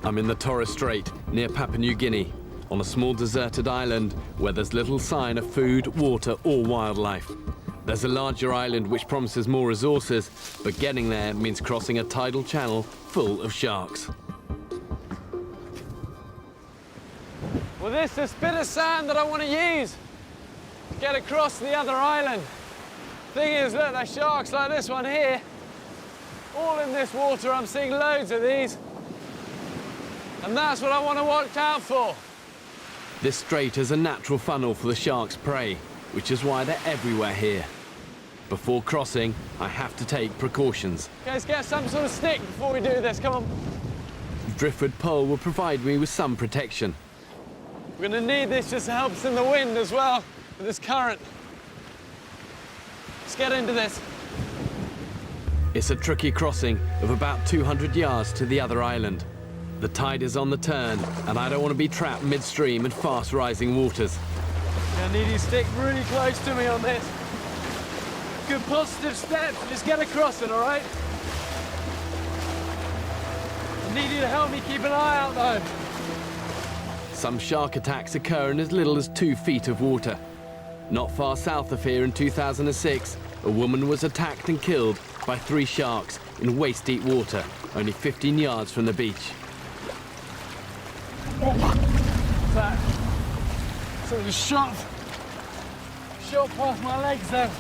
I'm in the Torres Strait, near Papue New Guinea, on a small deserted island where there's little sign of food, water or wildlife. There's a larger island which promises more resources, but getting there means crossing a tidal channel full of sharks. Well, this is this bit of sand that I want to use to get across the other island. Thing is, look, there's sharks like this one here. All in this water, I'm seeing loads of these. And that's what I want to watch out for. This strait is a natural funnel for the shark's prey, which is why they're everywhere here. Before crossing, I have to take precautions. Okay, let's get some sort of stick before we do this, come on. The driftwood pole will provide me with some protection. We're going to need this just to help us in the wind as well, with this current. Let's get into this. It's a tricky crossing of about 200 yards to the other island. The tide is on the turn, and I don't want to be trapped midstream in fast-rising waters. I need you to stick really close to me on this. Good positive steps, just get across it, all right? I need you to help me keep an eye out, though. Some shark attacks occur in as little as 2 feet of water. Not far south of here in 2006, a woman was attacked and killed by 3 sharks in waist-deep water, only 15 yards from the beach. What's that? So the shot past my legs there.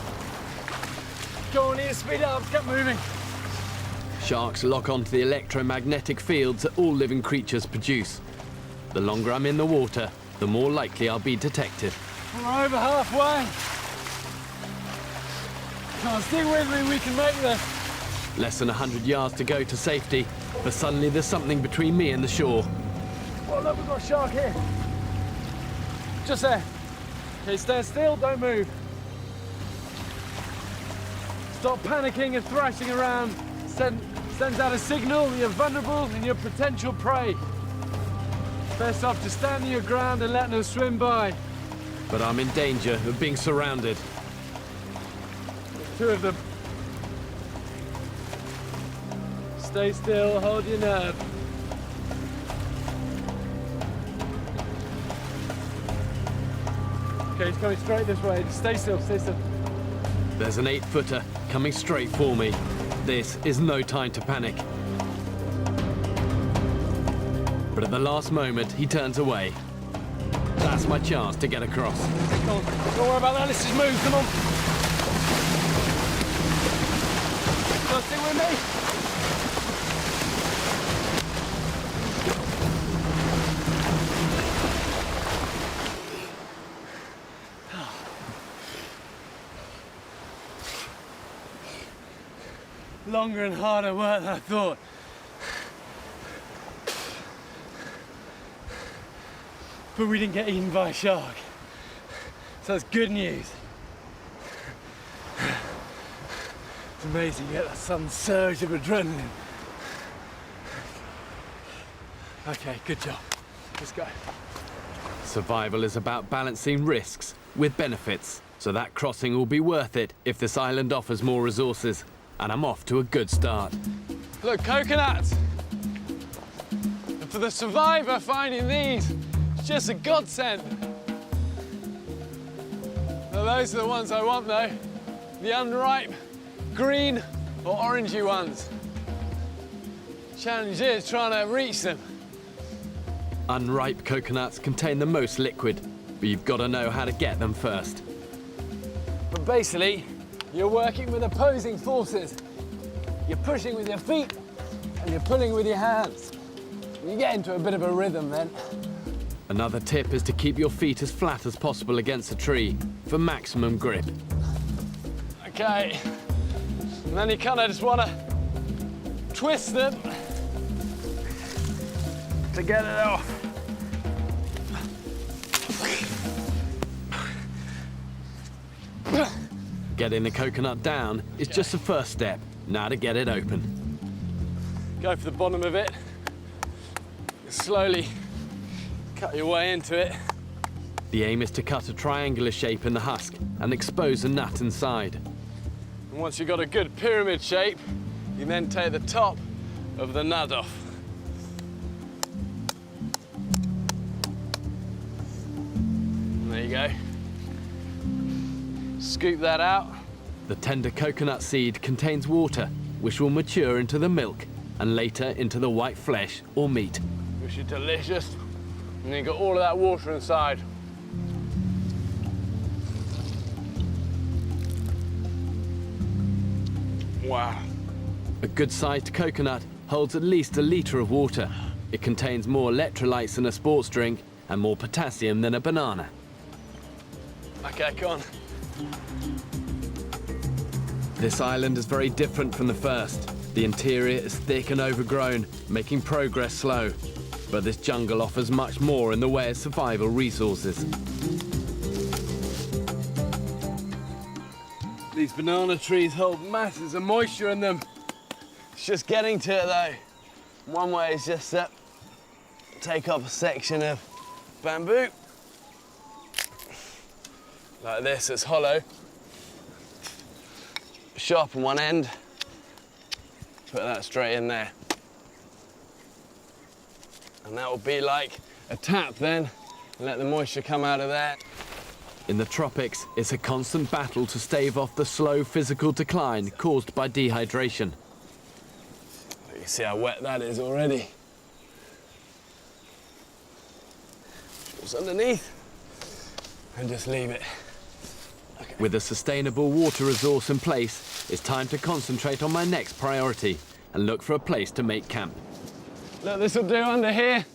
Go on, need to speed up, get moving. Sharks lock onto the electromagnetic fields that all living creatures produce. The longer I'm in the water, the more likely I'll be detected. We're over halfway. Come on, stick with me, we can make this. Less than 100 yards to go to safety, but suddenly there's something between me and the shore. Oh, look, we've got a shark here. Just there. Okay, stand still, don't move. Stop panicking and thrashing around. Sends out a signal that you're vulnerable and you're potential prey. Best off just standing your ground and letting them swim by. But I'm in danger of being surrounded. 2 of them. Stay still, hold your nerve. Okay, he's coming straight this way. Just stay still, stay still. There's an 8-footer coming straight for me. This is no time to panic. But at the last moment, he turns away. That's my chance to get across. Come on, don't worry about that, let's just move, come on. Come on, stick with me. Longer and harder work than I thought. But we didn't get eaten by a shark. So that's good news. It's amazing, you get that sudden surge of adrenaline. Okay, good job. Let's go. Survival is about balancing risks with benefits, so that crossing will be worth it if this island offers more resources. And I'm off to a good start. Look, coconuts. And for the survivor, finding these, it's just a godsend. Now, those are the ones I want, though. The unripe, green or orangey ones. Challenge is trying to reach them. Unripe coconuts contain the most liquid, but you've got to know how to get them first. But basically, you're working with opposing forces. You're pushing with your feet and you're pulling with your hands. You get into a bit of a rhythm then. Another tip is to keep your feet as flat as possible against a tree for maximum grip. Okay, and then you kind of just want to twist them to get it off. Getting the coconut down is just the first step. Now to get it open. Go for the bottom of it. Slowly cut your way into it. The aim is to cut a triangular shape in the husk and expose the nut inside. And once you've got a good pyramid shape, you then take the top of the nut off. you go. Scoop that out. The tender coconut seed contains water, which will mature into the milk and later into the white flesh or meat. Which is delicious. And you got all of that water inside. Wow. A good-sized coconut holds at least a litre of water. It contains more electrolytes than a sports drink and more potassium than a banana. Okay, come on. This island is very different from the first. The interior is thick and overgrown, making progress slow. But this jungle offers much more in the way of survival resources. These banana trees hold masses of moisture in them. It's just getting to it though. One way is just to take off a section of bamboo. Like this, it's hollow. Sharpen one end. Put that straight in there. And that will be like a tap then. Let the moisture come out of there. In the tropics, it's a constant battle to stave off the slow physical decline caused by dehydration. You can see how wet that is already. What's underneath? And just leave it. Okay. With a sustainable water resource in place, it's time to concentrate on my next priority and look for a place to make camp. Look, this will do under here.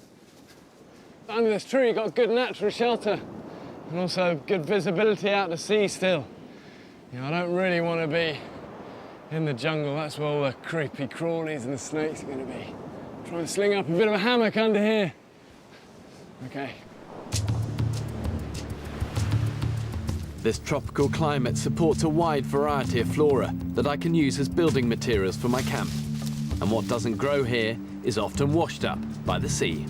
Under this tree, you've got good natural shelter and also good visibility out to sea still. You know, I don't really want to be in the jungle. That's where all the creepy crawlies and the snakes are going to be. Try and sling up a bit of a hammock under here. Okay. This tropical climate supports a wide variety of flora that I can use as building materials for my camp. And what doesn't grow here is often washed up by the sea.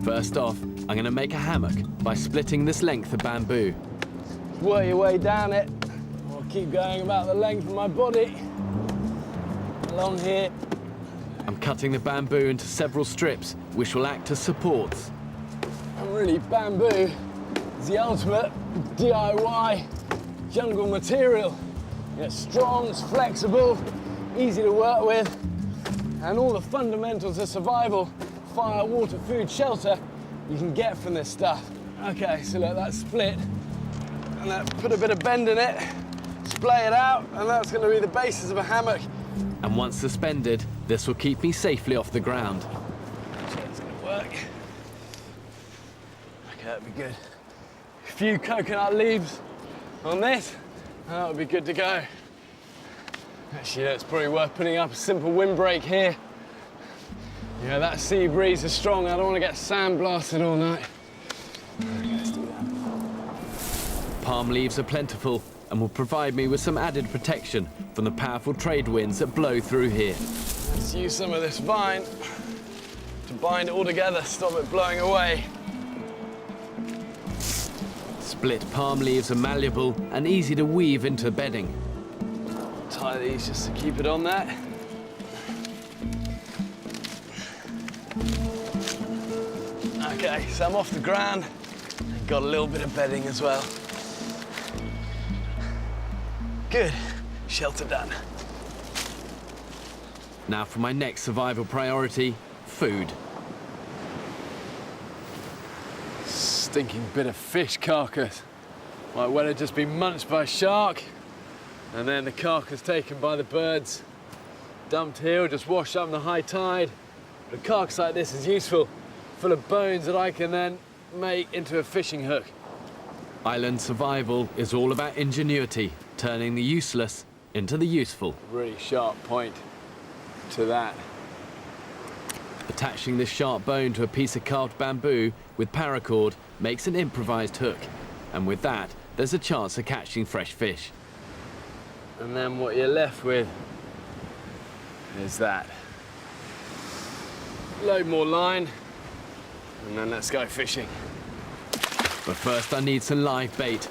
First off, I'm going to make a hammock by splitting this length of bamboo. Work your way down it. I'll keep going about the length of my body. Along here. I'm cutting the bamboo into several strips, which will act as supports. And really, bamboo is the ultimate DIY jungle material. It's strong, it's flexible, easy to work with, and all the fundamentals of survival, fire, water, food, shelter, you can get from this stuff. Okay, so look, that's split, and that put a bit of bend in it, splay it out, and that's going to be the basis of a hammock. And once suspended, this will keep me safely off the ground. So it's going to work. Okay, that'd be good. A few coconut leaves on this, and that would be good to go. Actually, it's probably worth putting up a simple windbreak here. Yeah, that sea breeze is strong. I don't want to get sandblasted all night. Okay, let's do that. Palm leaves are plentiful and will provide me with some added protection from the powerful trade winds that blow through here. Let's use some of this vine to bind it all together, stop it blowing away. Split palm leaves are malleable and easy to weave into bedding. Tie these just to keep it on there. Okay, so I'm off the ground. Got a little bit of bedding as well. Good, shelter done. Now for my next survival priority, food. Stinking bit of fish carcass. Like when it just been munched by a shark, and then the carcass taken by the birds, dumped here or just washed up in the high tide. But a carcass like this is useful, full of bones that I can then make into a fishing hook. Island survival is all about ingenuity, turning the useless into the useful. Really sharp point to that. Attaching this sharp bone to a piece of carved bamboo with paracord makes an improvised hook. And with that, there's a chance of catching fresh fish. And then what you're left with is that. Load more line, and then let's go fishing. But first I need some live bait.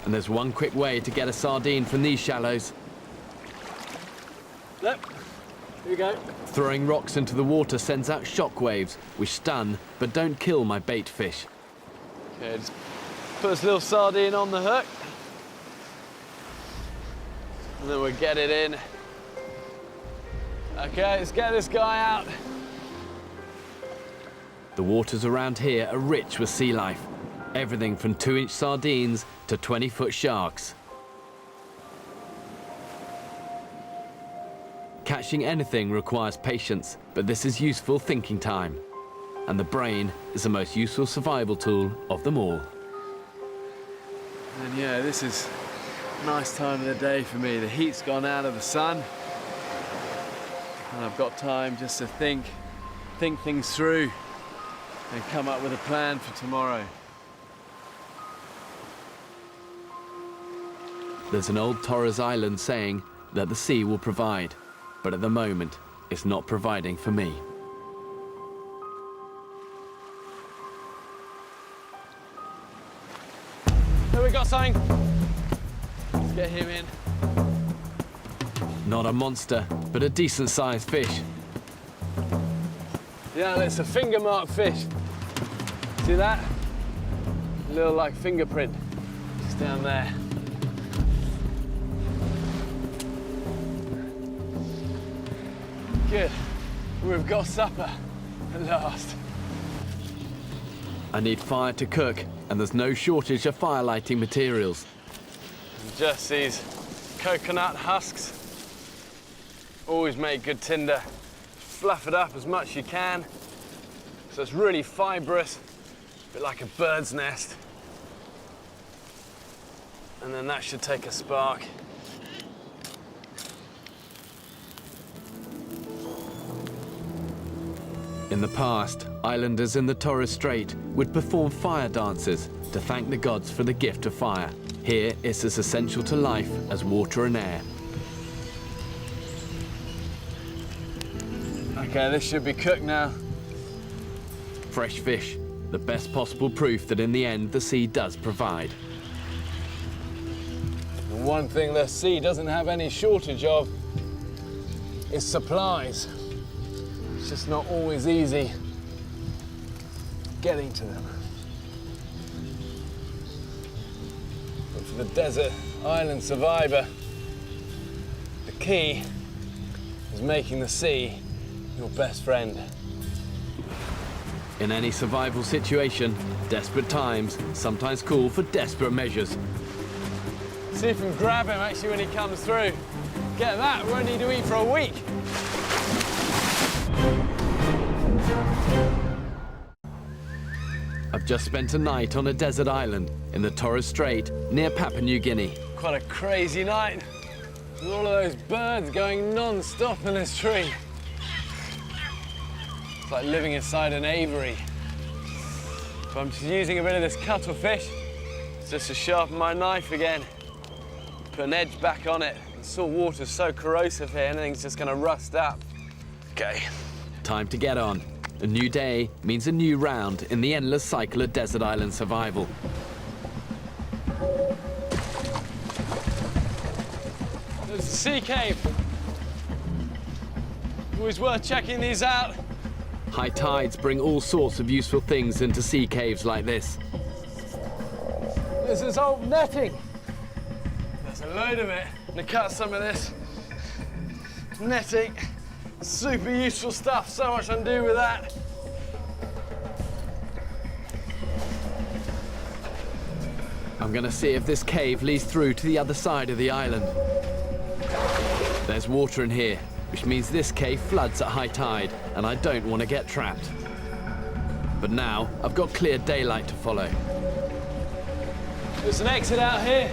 And there's one quick way to get a sardine from these shallows. Look, Here we go. Throwing rocks into the water sends out shock waves, which stun but don't kill my bait fish. Okay, just put this little sardine on the hook. And then we'll get it in. Okay, let's get this guy out. The waters around here are rich with sea life. Everything from 2-inch sardines to 20-foot sharks. Catching anything requires patience, but this is useful thinking time. And the brain is the most useful survival tool of them all. And yeah, this is a nice time of the day for me. The heat's gone out of the sun. And I've got time just to think things through and come up with a plan for tomorrow. There's an old Torres Island saying that the sea will provide, but at the moment, it's not providing for me. Here we got something. Let's get him in. Not a monster, but a decent-sized fish. Yeah, it's a finger mark fish. See that? A little like fingerprint, just down there. Good. We've got supper at last. I need fire to cook, and there's no shortage of fire lighting materials. Just these coconut husks. Always make good tinder. Fluff it up as much as you can. So it's really fibrous, a bit like a bird's nest. And then that should take a spark. In the past, islanders in the Torres Strait would perform fire dances to thank the gods for the gift of fire. Here, it's as essential to life as water and air. Okay, this should be cooked now. Fresh fish, the best possible proof that in the end the sea does provide. The one thing the sea doesn't have any shortage of is supplies. It's just not always easy getting to them. But for the desert island survivor, the key is making the sea your best friend. In any survival situation, desperate times sometimes call for desperate measures. See if we can grab him actually when he comes through. Get that, we won't need to eat for a week. I've just spent a night on a desert island in the Torres Strait near Papua New Guinea. Quite a crazy night. With all of those birds going non-stop in this tree. It's like living inside an aviary. So I'm just using a bit of this cuttlefish just to sharpen my knife again. Put an edge back on it. The salt water's so corrosive here, anything's just gonna rust up. Okay. Time to get on. A new day means a new round in the endless cycle of desert island survival. There's a sea cave. Always worth checking these out. High tides bring all sorts of useful things into sea caves like this. This is old netting. There's a load of it. I'm gonna cut some of this netting. Super useful stuff, so much I can do with that. I'm gonna see if this cave leads through to the other side of the island. There's water in here, which means this cave floods at high tide, and I don't want to get trapped. But now, I've got clear daylight to follow. There's an exit out here.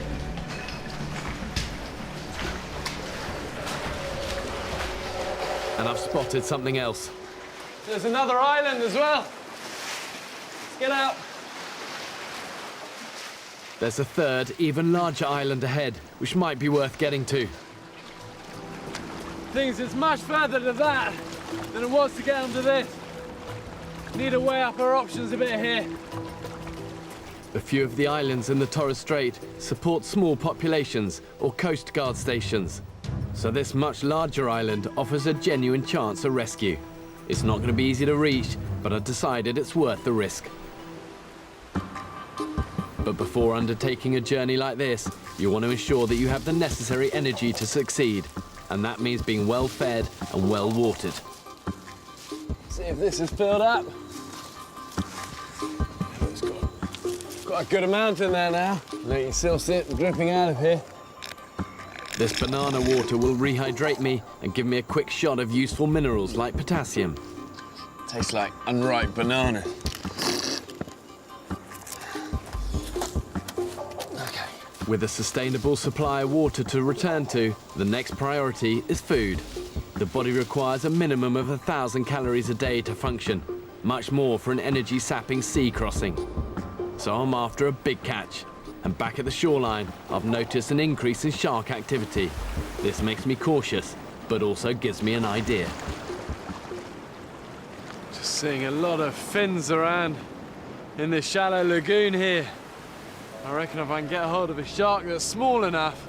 And I've spotted something else. There's another island as well. Let's get out. There's a third, even larger island ahead, which might be worth getting to. Things it's much further to that than it was to get onto this. Need to weigh up our options a bit here. A few of the islands in the Torres Strait support small populations or coast guard stations. So this much larger island offers a genuine chance of rescue. It's not going to be easy to reach, but I've decided it's worth the risk. But before undertaking a journey like this, you want to ensure that you have the necessary energy to succeed, and that means being well fed and well watered. See if this is filled up. It's got a good amount in there now. Look, you can still see it dripping out of here. This banana water will rehydrate me and give me a quick shot of useful minerals like potassium. Tastes like unripe banana. Okay. With a sustainable supply of water to return to, the next priority is food. The body requires a minimum of 1,000 calories a day to function, much more for an energy-sapping sea crossing. So I'm after a big catch. And back at the shoreline, I've noticed an increase in shark activity. This makes me cautious, but also gives me an idea. Just seeing a lot of fins around in this shallow lagoon here. I reckon if I can get a hold of a shark that's small enough,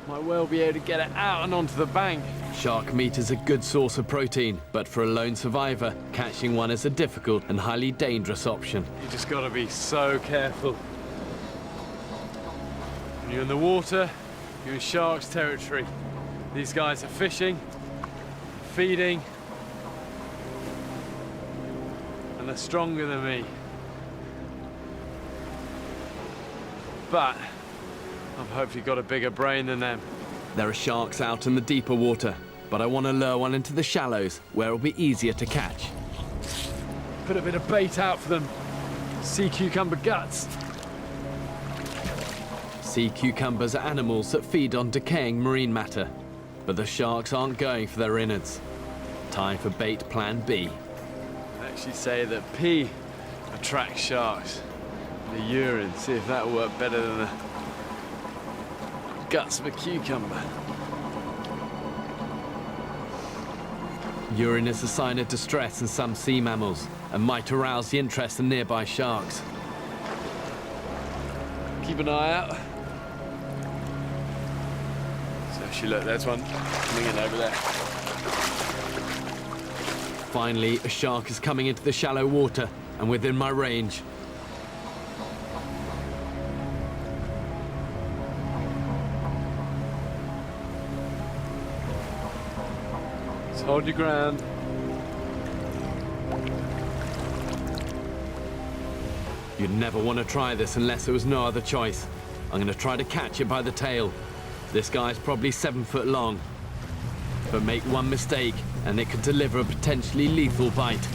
might well be able to get it out and onto the bank. Shark meat is a good source of protein, but for a lone survivor, catching one is a difficult and highly dangerous option. You just gotta be so careful. When you're in the water, you're in shark's territory. These guys are fishing, feeding, and they're stronger than me. But I've hopefully got a bigger brain than them. There are sharks out in the deeper water, but I want to lure one into the shallows, where it'll be easier to catch. Put a bit of bait out for them. Sea cucumber guts. Sea cucumbers are animals that feed on decaying marine matter, but the sharks aren't going for their innards. Time for bait plan B. They actually say that pee attracts sharks. The urine, see if that'll work better than the guts of a cucumber. Urine is a sign of distress in some sea mammals and might arouse the interest of nearby sharks. Keep an eye out. So she look, there's one coming in over there. Finally, a shark is coming into the shallow water and within my range. Just hold your ground. You'd never want to try this unless there was no other choice. I'm going to try to catch it by the tail. This guy's probably 7 foot long. But make one mistake and it could deliver a potentially lethal bite.